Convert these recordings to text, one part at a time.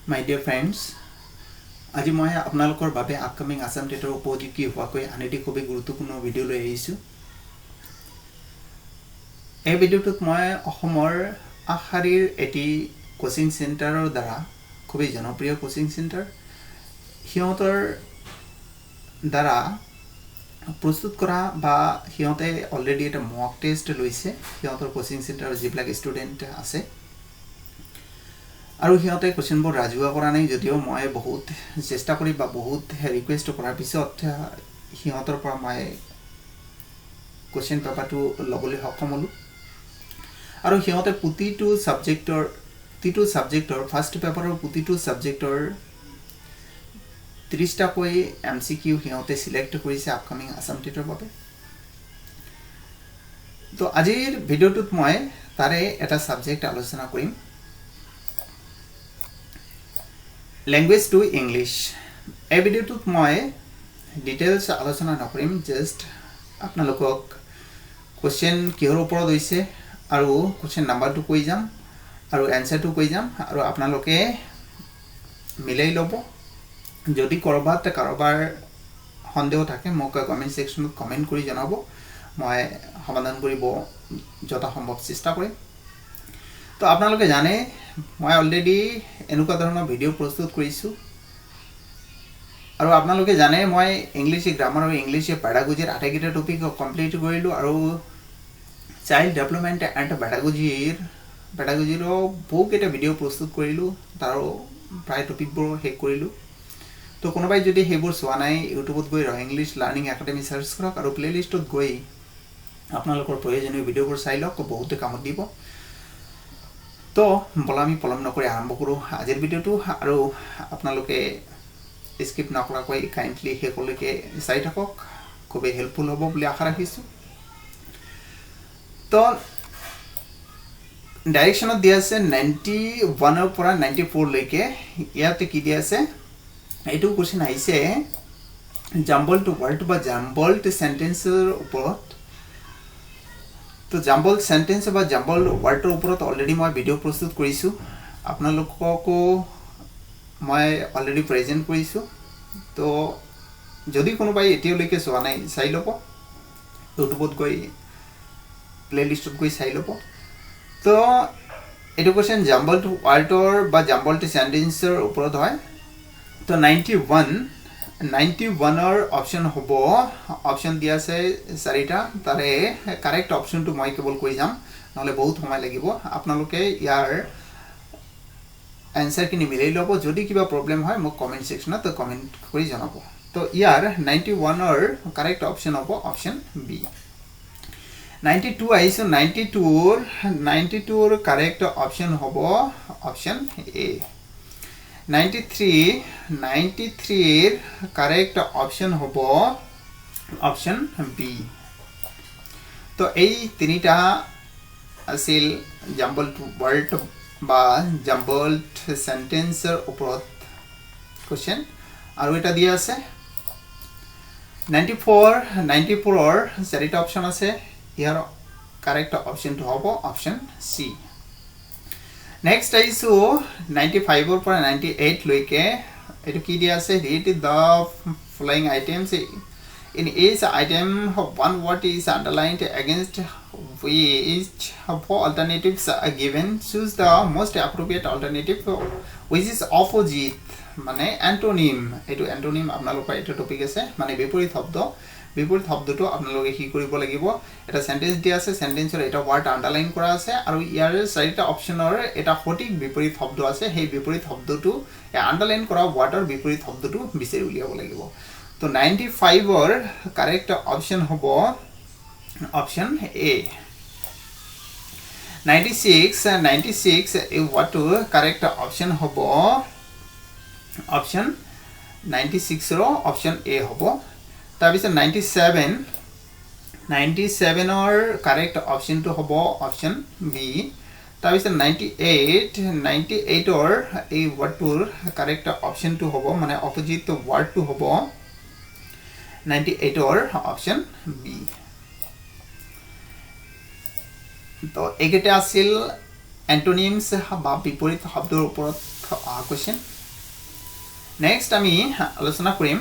My dear friends, আজি মই আপোনালোকৰ বাবে আপকামিং আসাম টেটৰ উপযোগী হোৱাকৈ আন এটি খুব গুৰুত্বপূৰ্ণ ভিডিঅ' লৈ আহিছোঁ। এই ভিডিঅ'টোত মই অসমৰ আশাৰীৰ এটি কোচিং চেণ্টাৰৰ দ্বাৰা খুব জনপ্ৰিয় কোচিং চেণ্টাৰ সিহঁতৰ দ্বাৰা প্ৰস্তুত কৰা বা সিহঁতে অলৰেডি এটা মক টেষ্ট লৈছে সিহঁতৰ কোচিং চেণ্টাৰৰ যিবিলাক ষ্টুডেণ্ট আছে আৰু সিহঁতে কোৱেশ্চনবোৰ ৰাজুৱা কৰা নাই যদিও মই বহুত চেষ্টা কৰি বা বহুত ৰিকুৱেষ্ট কৰাৰ পিছত সিহঁতৰ পৰা মই কোৱেশ্চন পেপাৰটো ল'বলৈ সক্ষম হ'লোঁ আৰু সিহঁতে প্ৰতিটো ছাবজেক্টৰ ফাৰ্ষ্ট পেপাৰৰ প্ৰতিটো ছাবজেক্টৰ 30টাকৈ MCQ সিহঁতে সিলেক্ট কৰিছে আপকামিং আসাম টেটৰ বাবে। তো আজিৰ ভিডিঅ'টোত মই তাৰে এটা ছাবজেক্ট আলোচনা কৰিম, ল্যাঙ্গুৱেজ টু ইংলিছ। এই ভিডিঅ'টোত মই ডিটেইলছ আলোচনা নকৰিম, জাষ্ট আপোনালোকক কোৱেশ্চন কিহৰ ওপৰত হৈছে আৰু কোৱেশ্চন নাম্বাৰটো কৈ যাম আৰু এনসাৰটো কৈ যাম আৰু আপোনালোকে মিলাই ল'ব। যদি কাৰোবাৰ সন্দেহ থাকে মোক কমেণ্ট সেকশনত কমেণ্ট কৰি জনাব, মই সমাধান কৰিব যথা সম্ভৱ চেষ্টা কৰিম। তো আপোনালোকে জানে মই অলৰেডি এনেকুৱা ধৰণৰ ভিডিঅ' প্ৰস্তুত কৰিছোঁ আৰু আপোনালোকে জানে মই ইংলিছ গ্ৰামাৰ আৰু ইংলিছ পেডাগজিৰ আটাইকেইটা টপিক কমপ্লিট কৰিলোঁ আৰু চাইল্ড ডেভেলপমেণ্ট এণ্ড পেডাগজিৰো বহুকেইটা ভিডিঅ' প্ৰস্তুত কৰিলোঁ, তাৰো প্ৰায় টপিকবোৰ শেষ কৰিলোঁ। তো কোনোবাই যদি সেইবোৰ চোৱা নাই ইউটিউবত গৈ ইংলিছ লাৰ্নিং একাডেমি চাৰ্চ কৰক আৰু প্লেলিষ্টত গৈ আপোনালোকৰ প্ৰয়োজনীয় ভিডিঅ'বোৰ চাই লওক, বহুতে কামত দিব। তো বলা আমি পলম নকৰি আৰম্ভ কৰোঁ আজিৰ ভিডিঅ'টো আৰু আপোনালোকে স্কিপ নকৰাকৈ কাইণ্ডলি শেষলৈকে চাই থাকক, খুবেই হেল্পফুল হ'ব বুলি আশা ৰাখিছোঁ। তো ডাইৰেকশ্যনত দিয়া আছে 91ৰ পৰা 94লৈকে। ইয়াতে কি দিয়া আছে, এইটো কোৱেশ্চন আহিছে জাম্বল্ড ৱাৰ্ড বা জাম্বল্ড সেন্টেন্সৰ ওপৰত। তো জাম্বল্ড সেন্টেন্স বা জাম্বল্ড ৱাৰ্ডৰ ওপৰত অলৰেডি মই ভিডিঅ' প্ৰস্তুত কৰিছোঁ, আপোনালোককো মই অলৰেডি প্ৰেজেণ্ট কৰিছোঁ। তো যদি কোনোবাই এতিয়ালৈকে চোৱা নাই চাই ল'ব, ইউটিউবত গৈ প্লেলিষ্টত গৈ চাই ল'ব। তো এইটো কোৱেশ্চন জাম্বল্ড ৱাৰ্ডৰ বা জাম্বল্ড সেন্টেন্সৰ ওপৰত হয়। তো 91ৰ অপশ্যন হ'ব, অপশ্যন দিয়া আছে 4টা, তাৰে কাৰেক্ট অপশ্যনটো মই কেৱল কৈ যাম, নহ'লে বহুত সময় লাগিব। আপোনালোকে ইয়াৰ এনসাৰখিনি মিলাই ল'ব, যদি কিবা প্ৰব্লেম হয় মোক কমেণ্ট সেকশনত কমেণ্ট কৰি জনাব। তো ইয়াৰ 91ৰ কাৰেক্ট অপশ্যন হ'ব অপশ্যন বি। 92 আহিছোঁ, 92ৰ কাৰেক্ট অপশ্যন হ'ব অপশ্যন এ। 93ৰ কাৰেক্ট অপশ্যন হ'ব অপশ্যন বি। তো এই তিনিটা আছিল জাম্বল্ড ৱাৰ্ড বা জাম্বল্ড সেন্টেন্সৰ ওপৰত কোৱেশ্চন আৰু এটা দিয়া আছে 94ৰ 4টা অপশ্যন আছে, ইয়াৰ কাৰেক্ট অপশ্যনটো হ'ব অপশ্যন চি। নেক্সট আহিছোঁ 95ৰ পৰা 98লৈকে। এইটো কি দিয়া আছে, read the following items in each item one word is underlined against which four alternatives are given. Choose the most appropriate alternative which is opposite মানে এন্টোনিম। এইটো এন্টোনিম আপোনালোকৰ এটা টপিক আছে, মানে বিপৰীত শব্দটো আপোনালোকে কি কৰিব লাগিব, এটা সেন্টেন্স দিয়া আছে, সেন্টেন্সৰ এটা ৱাৰ্ড আন্ডাৰলাইন কৰা আছে আৰু ইয়াৰ 4টা অপশ্যনৰ এটা সঠিক বিপৰীত শব্দ আছে, সেই বিপৰীত শব্দটো আন্ডাৰলাইন কৰা ৱাৰ্ডৰ বিপৰীত শব্দটো বিচাৰি উলিয়াব লাগিব। তো 95ৰ কাৰেক্ট অপশ্যন হ'ব অপশ্যন এ। 96 এই ৱাৰ্ডটোৰ কাৰেক্ট অপশ্যন হ'ব অপশ্যন 96ৰ অপশ্যন এ হ'ব। তাৰপিছত 97ৰ কাৰেক্ট অপশ্যনটো হ'ব অপশ্যন বি। তাৰপিছত 98ৰ এই ৱাৰ্ডটোৰ কাৰেক্ট অপশ্যনটো হ'ব, মানে অপজিট ৱাৰ্ডটো হ'ব 98ৰ অপশ্যন বি। তো এইকেইটা আছিল এন্টোনিমছ বা বিপৰীত শব্দৰ ওপৰত क्वेश्चन नेक्स्ट আমি আলোচনা কৰিম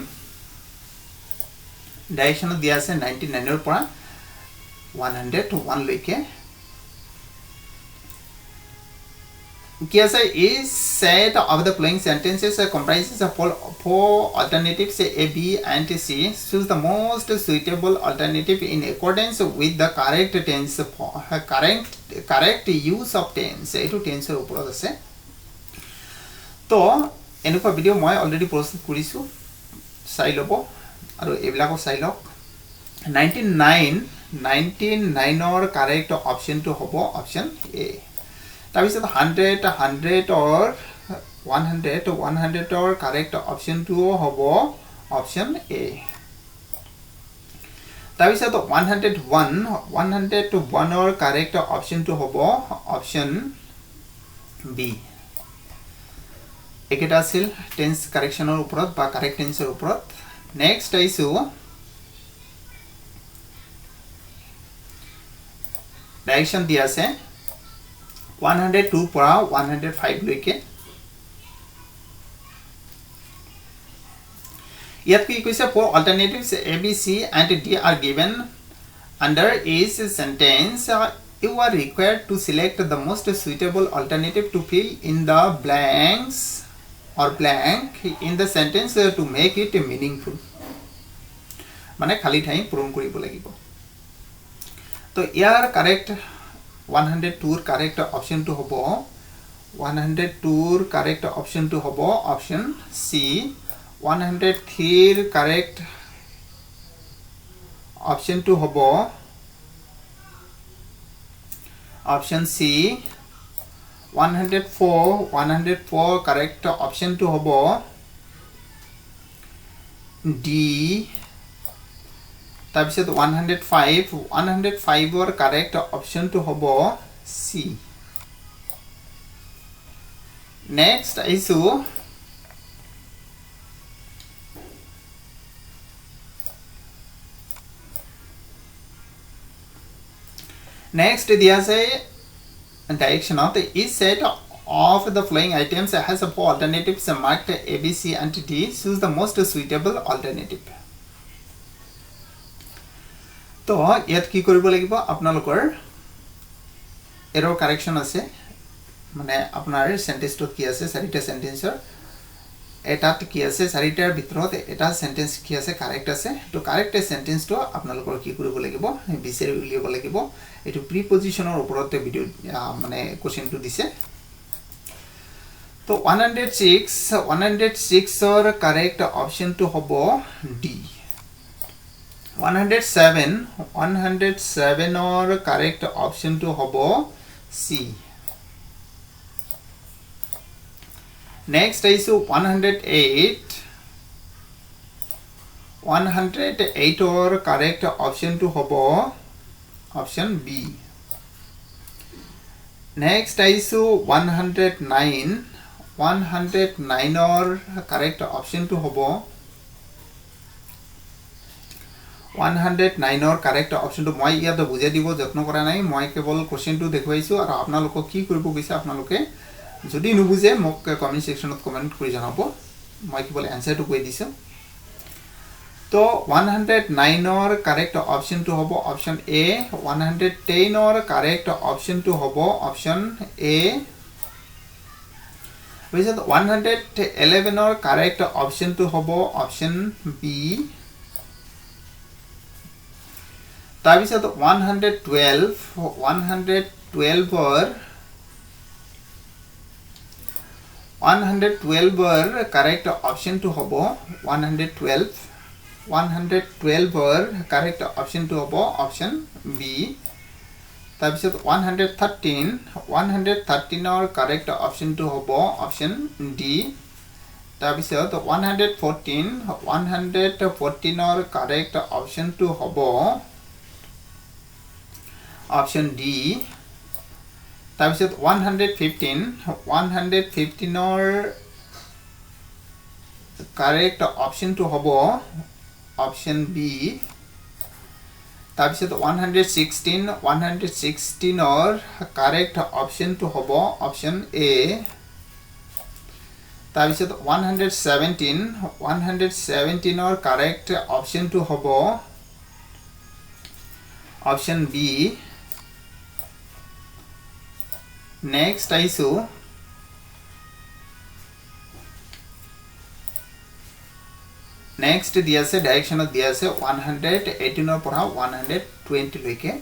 ডাইৰেকশন দিয়া আছে 99 ৰ পৰা 101 লৈকে Kia is set of the following sentences comprises of four alternatives A, B, and C. Choose the most suitable alternative in accordance with the correct tense, correct use of tense. Eto tense er oporot ase. To enuka video moi already process korisu. Sai lobo aru ebilako sai lok. 99 or correct option to hobo option A. তাৰপিছত 100 or 100 or correct option to হ'ব option A তাৰপিছত 101 or correct option to হ'ব option B একেটা আছিল tense কাৰেকচনৰ ওপৰত বা correct টেন্সৰ ওপৰত next আইছো ডাইৰেকচন দিয়া আছে 102 পৰা 105 লৈকে ইয়াত কি কৈছে four alternatives A, B, C and D are given under each sentence you are required to select the most suitable alternative to fill in the blanks or blank in the sentence to make it meaningful মানে খালি ঠাই পূৰণ কৰিব লাগিব তো ইয়াৰ correct 102 correct option to hobo 102 correct option to hobo option C 103 correct option to hobo option C 104 correct option to hobo D তাৰপিছত 105 or correct option to হ'ব C next আইছো next দিয়া আছে direction of each set of the following items has four alternatives marked A, B, C and D. Choose the most suitable alternative. তো ইয়াত কি কৰিব লাগিব আপোনালোকৰ এৰৰ কাৰেকচন আছে মানে আপোনাৰ সেন্টেন্সটো কি আছে চাৰিটা সেন্টেন্সৰ এটাত কি আছে চাৰিটাৰ ভিতৰত এটা সেন্টেন্স কি আছে কাৰেক্ট আছে তো কাৰেক্ট সেন্টেন্সটো আপোনালোকৰ কি কৰিব লাগিব বিচাৰি উলিয়াব লাগিব এটো প্ৰিপজিশনৰ ওপৰতে ভিডিও মানে কোৱেশ্চনটো দিছে তো 106 অৰ কাৰেক্ট অপচনটো হ'ব D 107 or correct option to hobo C next is 108 or correct option to hobo option B next is 109 or correct option to hobo 109 or correct option to মই ইয়াত বুজাই দিব যত্ন কৰা নাই মই কেৱল কোৱেশ্চনটো দেখুৱাইছো আৰু আপোনালোকক কি কৰিব গৈছে আপোনালোকে যদি নুবুজে মোক কমেন্ট সেকশনত কমেন্ট কৰি জনাব মই কেৱল আনসাৰটো কৈ দিছো তো 109 or correct option to হ'ব option A 110 or correct option to হ'ব option A with 111 or correct option to হ'ব option B তাৰপিছত 112 or correct option to হ'ব 112 or correct option to হ'ব option B তাৰপিছত 113 or correct option to হ'ব option D তাৰপিছত 114 or correct option to হ'ব option D তাৰপিছত 115 or correct option to হ'ব option B তাৰপিছত 116 or correct option to হ'ব option A তাৰপিছত 117 ৰ কাৰেক্ট অপশনটো হ'ব অপশন বি নেক্সট আইছো নেক্সট দিয়া আছে ডাইৰেকশনত দিয়া আছে 118 ৰ পৰা 120 লৈকে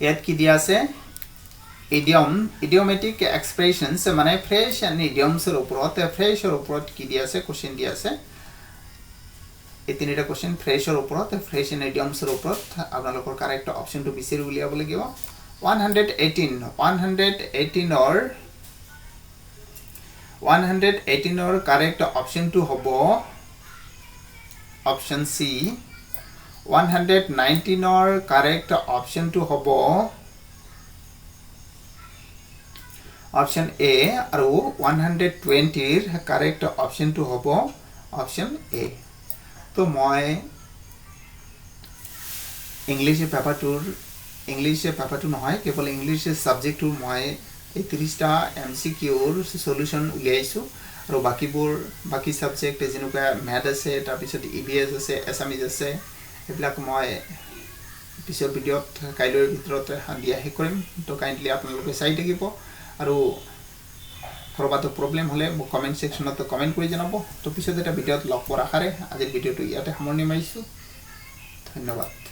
ইয়াত কি দিয়া আছে idiomatic expressions মানে ফ্ৰেজ এণ্ড idioms ৰ ওপৰত কি দিয়া আছে কোশ্চেন দিয়া আছে এই তিনিটা কোশ্চেন ফ্ৰেজৰ ওপৰত ফ্ৰেজ এণ্ড idioms ৰ ওপৰত আপোনালোকৰ কাৰেক্ট অপশনটো বিচাৰি উলিয়াব লাগিব 118 ৰ কাৰেক্ট অপশনটো হ'ব অপশন সি 119 ৰ কাৰেক্ট অপশনটো হ'ব অপশন এ আৰু 120 ৰ কাৰেক্ট অপশনটো হ'ব অপশন এ তো মই ইংলিশ পেপাৰটো নহয় কেৱল ইংলিশ সাবজেক্টটো মই এই 30টা এমসিকিউৰ সলিউশন উলিয়াইছো আৰু বাকি সাবজেক্ট যেনেকুৱা ম্যাথ আছে তাৰ পিছত ইভিএস আছে এছামিজ আছে এইবিলাক মই পিছৰ ভিডিঅ'ত কাইলৈৰ ভিতৰত দিয়া হে কৰিম তো কাইন্ডলি আপোনালোকে চাই থাকিব আৰু কৰবাতো প্ৰবলেম হলে মোক কমেন্ট সেকশনত কমেন্ট কৰি জনাব তো পিছত এটা ভিডিঅ'ত লগ পোৱাৰ আশাৰে আজিৰ ভিডিঅ'টো ইয়াতে সামৰণি মাৰিছো ধন্যবাদ